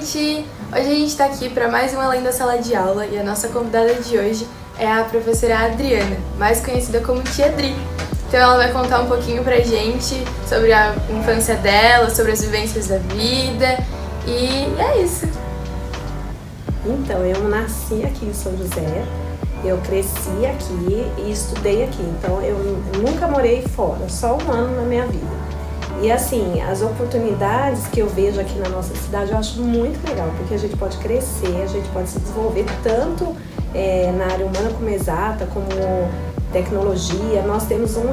gente! Hoje a gente está aqui para mais um Além da Sala de Aula e a nossa convidada de hoje é a professora Adriana, mais conhecida como Tia Dri. Então ela vai contar um pouquinho pra gente sobre a infância dela, sobre as vivências da vida e é isso. Então, eu nasci aqui em São José, eu cresci aqui e estudei aqui, então eu nunca morei fora, só um ano na minha vida. E assim, as oportunidades que eu vejo aqui na nossa cidade eu acho muito legal, porque a gente pode crescer, a gente pode se desenvolver tanto na área humana como exata, como tecnologia. Nós temos uma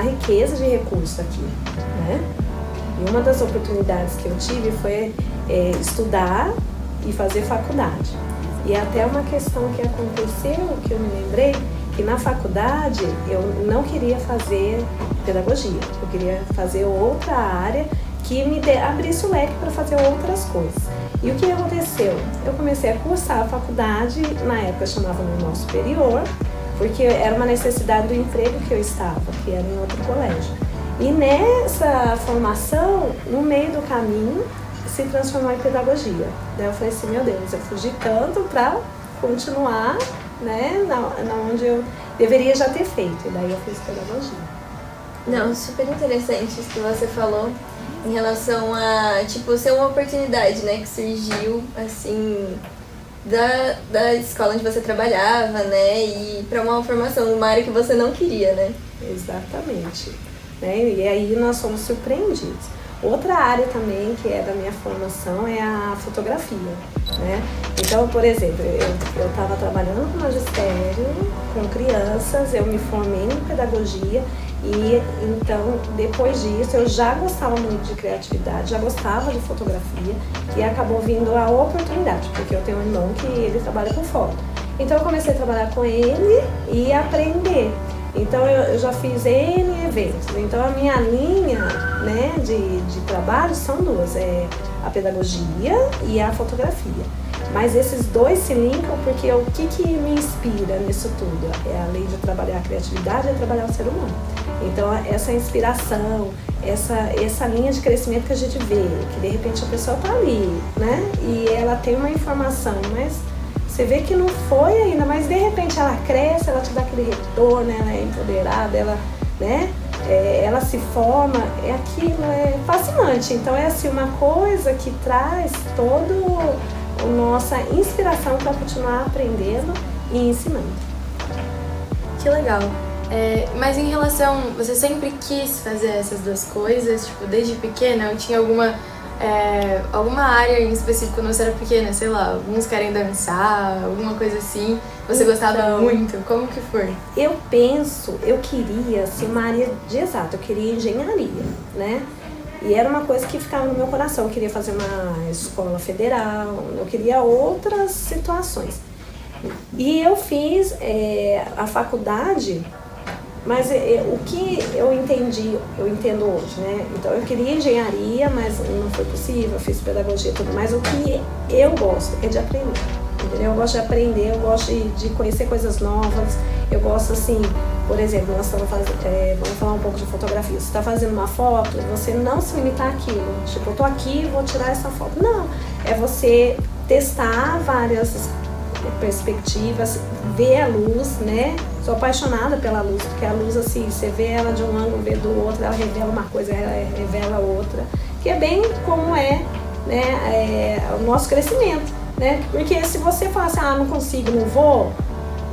riqueza de recursos aqui, né? E uma das oportunidades que eu tive foi estudar e fazer faculdade. E até uma questão que aconteceu, que eu me lembrei, que na faculdade eu não queria fazer pedagogia, eu queria fazer outra área que me abrisse o leque para fazer outras coisas. E o que aconteceu? Eu comecei a cursar a faculdade, na época chamava Normal Superior, porque era uma necessidade do emprego que eu estava, que era em outro colégio. E nessa formação, no meio do caminho, se transformou em pedagogia. Daí eu falei assim, meu Deus, eu fugi tanto para continuar, né, na onde eu deveria já ter feito. E daí eu fiz pedagogia. Não, super interessante isso que você falou em relação a, tipo, ser uma oportunidade, né, que surgiu, assim, da escola onde você trabalhava, né, e para uma formação numa área que você não queria, né? Exatamente. Né? E aí nós fomos surpreendidos. Outra área também que é da minha formação é a fotografia, né? Então, por exemplo, eu estava trabalhando com magistério, com crianças, eu me formei em pedagogia e então, depois disso, eu já gostava muito de criatividade, já gostava de fotografia e acabou vindo a oportunidade, porque eu tenho um irmão que ele trabalha com foto. Então, eu comecei a trabalhar com ele e aprender. Então eu já fiz N eventos, então a minha linha, né, de trabalho são duas, é a pedagogia e a fotografia. Mas esses dois se linkam porque o que me inspira nisso tudo? Além de trabalhar a criatividade, é trabalhar o ser humano. Então essa inspiração, essa linha de crescimento que a gente vê, que de repente a pessoa está ali, né, e ela tem uma informação, mas você vê que não foi ainda, mas de repente ela cresce, ela te dá aquele retorno, ela é empoderada, ela, né, ela se forma, aquilo é fascinante. Então é assim uma coisa que traz toda a nossa inspiração para continuar aprendendo e ensinando. Que legal. Mas em relação, você sempre quis fazer essas duas coisas, tipo, desde pequena, ou tinha alguma área em específico quando você era pequena, sei lá, alguns querem dançar, alguma coisa assim, você gostava muito, como que foi? Eu queria assim, uma área de exato, eu queria engenharia, né? E era uma coisa que ficava no meu coração, eu queria fazer uma escola federal, eu queria outras situações. E eu fiz a faculdade. Mas o que eu entendo hoje, né? Então eu queria engenharia, mas não foi possível, eu fiz pedagogia e tudo. Mas o que eu gosto é de aprender, entendeu? Eu gosto de aprender, eu gosto de conhecer coisas novas. Eu gosto assim, por exemplo, nós estamos vamos falar um pouco de fotografia. Você está fazendo uma foto, você não se limitar àquilo. Tipo, eu tô aqui, vou tirar essa foto. Não, é você testar várias perspectivas, ver a luz, né? Sou apaixonada pela luz, porque a luz, assim, você vê ela de um ângulo, vê do outro, ela revela uma coisa, ela revela outra, que é bem como né, o nosso crescimento, né? Porque se você falar assim, não consigo, não vou,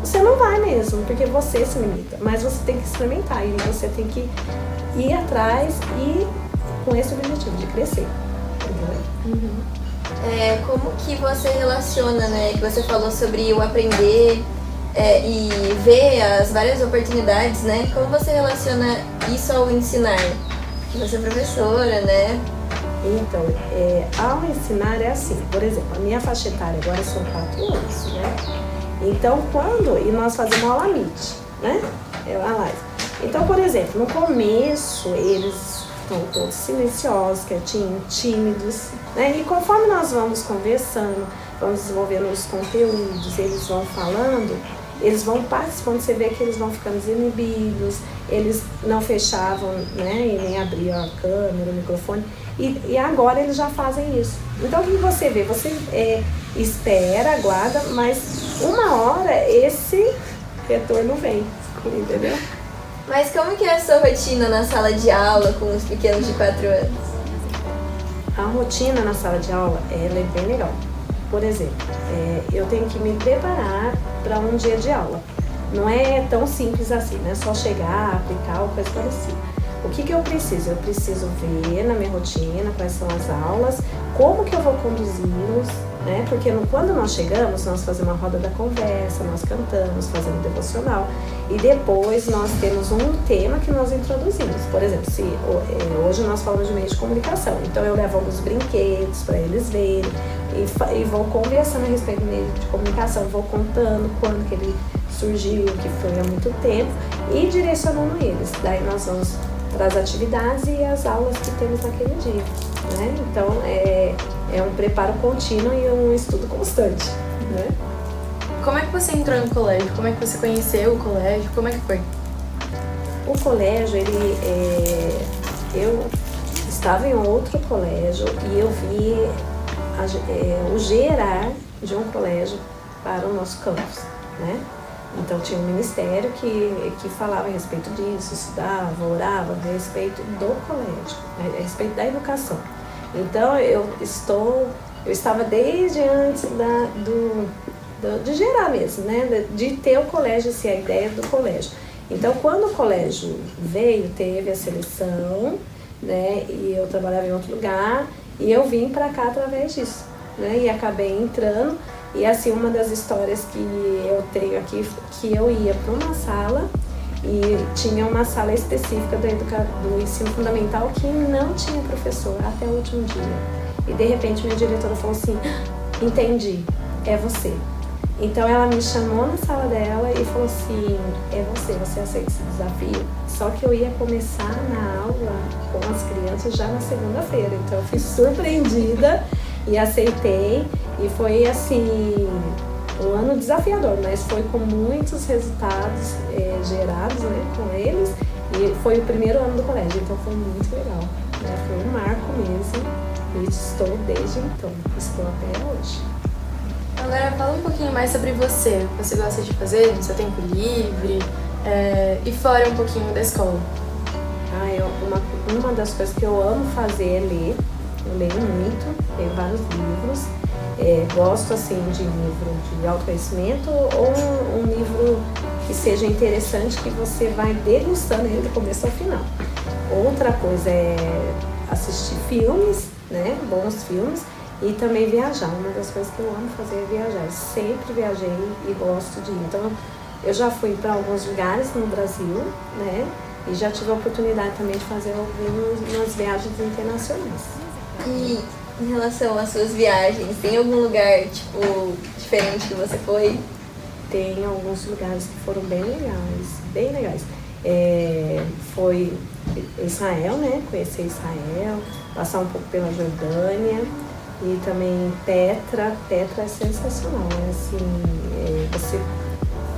você não vai mesmo, porque você se limita, mas você tem que experimentar e você tem que ir atrás e com esse objetivo de crescer, entendeu? Uhum. Como que você relaciona, né, que você falou sobre o aprender e ver as várias oportunidades, né, como você relaciona isso ao ensinar? Porque você é professora, né? Então, ao ensinar é assim, por exemplo, a minha faixa etária agora são 4 anos, né? Então, e nós fazemos aula Meet, né? A live. Então, por exemplo, no começo eles estão todos silenciosos, quietinhos, tímidos, né? E conforme nós vamos conversando, vamos desenvolvendo os conteúdos, eles vão falando, eles vão participando, você vê que eles vão ficando desinibidos, eles não fechavam, né, e nem abriam a câmera, o microfone. E agora eles já fazem isso. Então o que você vê? Você espera, aguarda, mas uma hora esse retorno vem, entendeu? Mas como que é a sua rotina na sala de aula com os pequenos de 4 anos? A rotina na sala de aula, ela é bem legal. Por exemplo, eu tenho que me preparar para um dia de aula. Não é tão simples assim, não é só chegar, aplicar ou coisa parecida. O que eu preciso? Eu preciso ver na minha rotina quais são as aulas, como que eu vou conduzi-los, né? Porque quando nós chegamos, nós fazemos uma roda da conversa, nós cantamos, fazemos devocional e depois nós temos um tema que nós introduzimos. Por exemplo, se hoje nós falamos de meio de comunicação, então eu levo alguns brinquedos para eles verem e vou conversando a respeito do meio de comunicação, vou contando quando que ele surgiu, que foi há muito tempo e direcionando eles. Daí nós vamos para as atividades e as aulas que temos naquele dia, né? Então é um preparo contínuo e um estudo constante, né? Como é que você entrou no colégio? Como é que você conheceu o colégio? Como é que foi? O colégio, eu estava em outro colégio e eu vi o gerar de um colégio para o nosso campus, né? Então tinha um ministério que falava a respeito disso, estudava, orava a respeito do colégio, a respeito da educação. Então eu estava desde antes de gerar mesmo, né? De ter o colégio, assim, a ideia do colégio. Então quando o colégio veio, teve a seleção, né? E eu trabalhava em outro lugar e eu vim para cá através disso, né? E acabei entrando. E assim, uma das histórias que eu tenho aqui, que eu ia para uma sala e tinha uma sala específica do ensino fundamental que não tinha professor até o último dia. E de repente minha diretora falou assim, entendi, é você. Então ela me chamou na sala dela e falou assim, é você aceita esse desafio? Só que eu ia começar na aula com as crianças já na segunda-feira, então eu fui surpreendida e aceitei. E foi assim, um ano desafiador, mas foi com muitos resultados gerados, né, com eles. E foi o primeiro ano do colégio, então foi muito legal, né? Foi um marco mesmo e estou desde então, estou até hoje. Agora fala um pouquinho mais sobre você. O que você gosta de fazer no seu tempo livre e fora um pouquinho da escola? Uma das coisas que eu amo fazer é ler. Eu leio muito, tenho vários livros. Gosto assim de livro de autoconhecimento ou um livro que seja interessante, que você vai degustando ele do começo ao final. Outra coisa é assistir filmes, né, bons filmes, e também viajar. Uma das coisas que eu amo fazer é viajar. Eu sempre viajei e gosto de ir. Então eu já fui para alguns lugares no Brasil, né, e já tive a oportunidade também de fazer algumas viagens internacionais. E em relação às suas viagens, tem algum lugar, tipo, diferente que você foi? Tem alguns lugares que foram bem legais, bem legais. Foi Israel, né? Conhecer Israel, passar um pouco pela Jordânia e também Petra. Petra é sensacional, né? Assim, você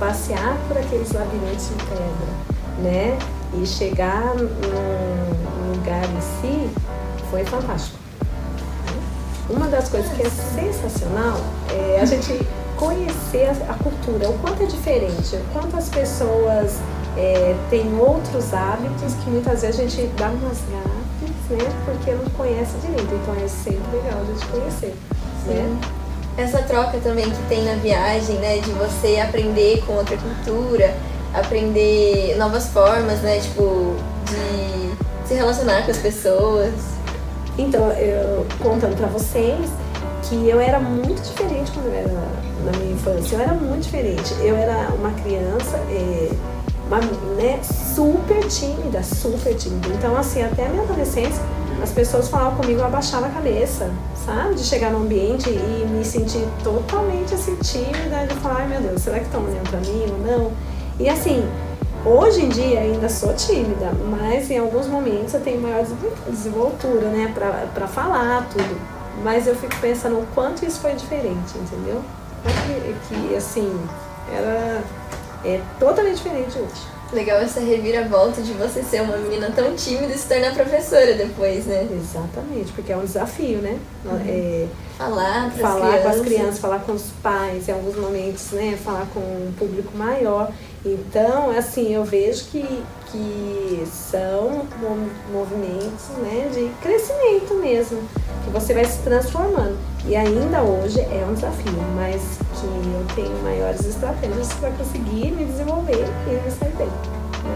passear por aqueles labirintos de pedra, né? E chegar no lugar em si foi fantástico. Uma das coisas que é sensacional é a gente conhecer a cultura, o quanto é diferente, o quanto as pessoas têm outros hábitos que muitas vezes a gente dá umas gafes, né, porque não conhece direito. Então é sempre legal a gente conhecer, né? Essa troca também que tem na viagem, né, de você aprender com outra cultura, aprender novas formas, né, tipo, de se relacionar com as pessoas. Então, eu contando pra vocês que eu era muito diferente quando eu era na minha infância. Eu era muito diferente. Eu era uma criança, né, super tímida, super tímida. Então, assim, até a minha adolescência, as pessoas falavam comigo, eu abaixava a cabeça, sabe? De chegar num ambiente e me sentir totalmente, assim, tímida, de falar, ai meu Deus, será que estão olhando pra mim ou não? E assim, hoje em dia ainda sou tímida, mas em alguns momentos eu tenho maior desenvoltura, né, pra falar tudo. Mas eu fico pensando o quanto isso foi diferente, entendeu? Que assim, era totalmente diferente hoje. Legal essa reviravolta de você ser uma menina tão tímida e se tornar professora depois, né? Exatamente, porque é um desafio, né? Falar com as crianças, falar com os pais, em alguns momentos, né? Falar com um público maior. Então, assim, eu vejo que são movimentos, né, de crescimento mesmo, que você vai se transformando. E ainda hoje é um desafio, mas que eu tenho maiores estratégias para conseguir me desenvolver e me sair bem, né?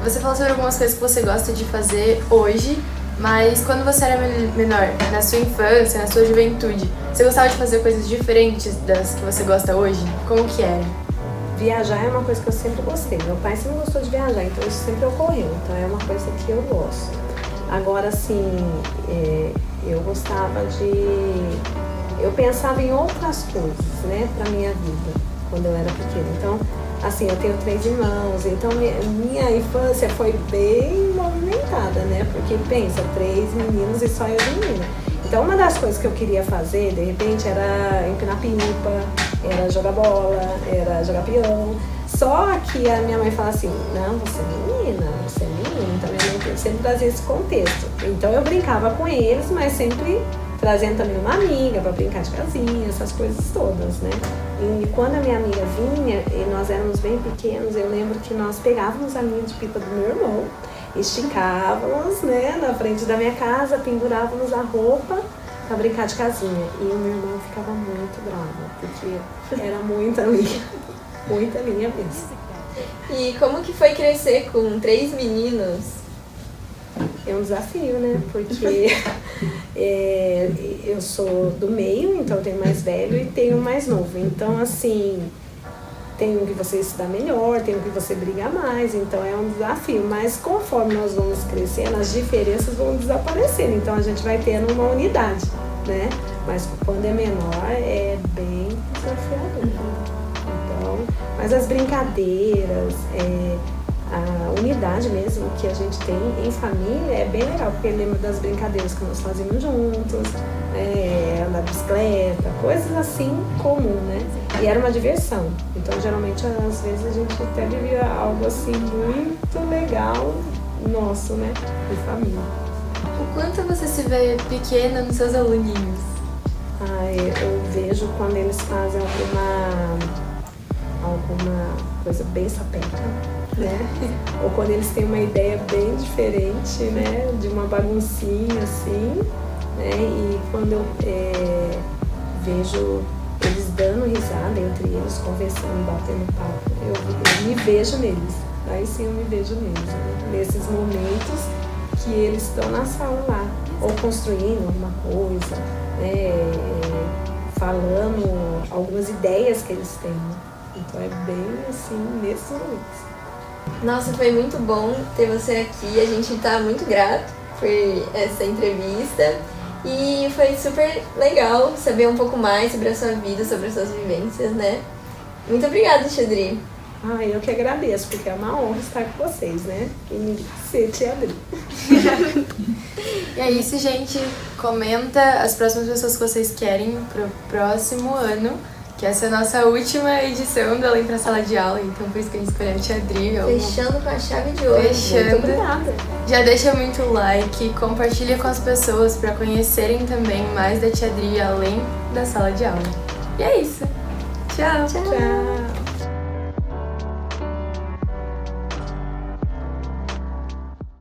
Você falou sobre algumas coisas que você gosta de fazer hoje, mas quando você era menor, na sua infância, na sua juventude, você gostava de fazer coisas diferentes das que você gosta hoje? Como que era? Viajar é uma coisa que eu sempre gostei. Meu pai sempre gostou de viajar, então isso sempre ocorreu. Então é uma coisa que eu gosto. Agora, assim, eu gostava de... Eu pensava em outras coisas, né, pra minha vida, quando eu era pequena. Então, assim, eu tenho 3 irmãos, então minha infância foi bem movimentada, né? Porque pensa, 3 meninos e só eu de menina. Então, uma das coisas que eu queria fazer, de repente, era empinar pipa, era jogar bola, era jogar peão. Só que a minha mãe fala assim, não, você é menina. Então, minha mãe sempre trazia esse contexto. Então, eu brincava com eles, mas sempre trazendo também uma amiga para brincar de casinha, essas coisas todas, né? E quando a minha amiga vinha, e nós éramos bem pequenos, eu lembro que nós pegávamos a linha de pipa do meu irmão, esticávamos, né, na frente da minha casa, pendurávamos a roupa para brincar de casinha. E o meu irmão ficava muito bravo, porque era muita linha mesmo. E como que foi crescer com 3 meninos? É um desafio, né? Porque eu sou do meio, então eu tenho mais velho e tenho mais novo. Então, assim, tem um que você se dá melhor, tem um que você briga mais, então é um desafio. Mas conforme nós vamos crescendo, as diferenças vão desaparecendo, então a gente vai tendo uma unidade, né? Mas quando é menor, é bem desafiador. Então, mas as brincadeiras, a unidade mesmo que a gente tem em família é bem legal, porque lembra das brincadeiras que nós fazíamos juntos, andar de bicicleta, coisas assim comum, né? E era uma diversão. Então, geralmente, às vezes a gente até vivia algo assim muito legal nosso, né? De família. O quanto você se vê pequena nos seus aluninhos? Eu vejo quando eles fazem alguma coisa bem sapeca, né? Ou quando eles têm uma ideia bem diferente, né? De uma baguncinha assim, né? E quando eu vejo eles dando risada entre eles, conversando, batendo papo, eu me vejo neles. Aí sim eu me vejo neles, né? Nesses momentos que eles estão na sala lá, ou construindo alguma coisa, né? Falando algumas ideias que eles têm. Então é bem assim, nesses momentos. Nossa, foi muito bom ter você aqui. A gente tá muito grato por essa entrevista. E foi super legal saber um pouco mais sobre a sua vida, sobre as suas vivências, né? Muito obrigada, Tia Adri. Eu que agradeço, porque é uma honra estar com vocês, né? E me ser Tia Adri. E é isso, gente. Comenta as próximas pessoas que vocês querem pro próximo ano. Que essa é a nossa última edição do Além pra Sala de Aula, então por isso que a gente escolheu a Tia Adri. Fechando com a chave de ouro. Muito obrigada. Já deixa muito like, compartilha com as pessoas para conhecerem também mais da Tia Adri além da sala de aula. E é isso. Tchau. Tchau.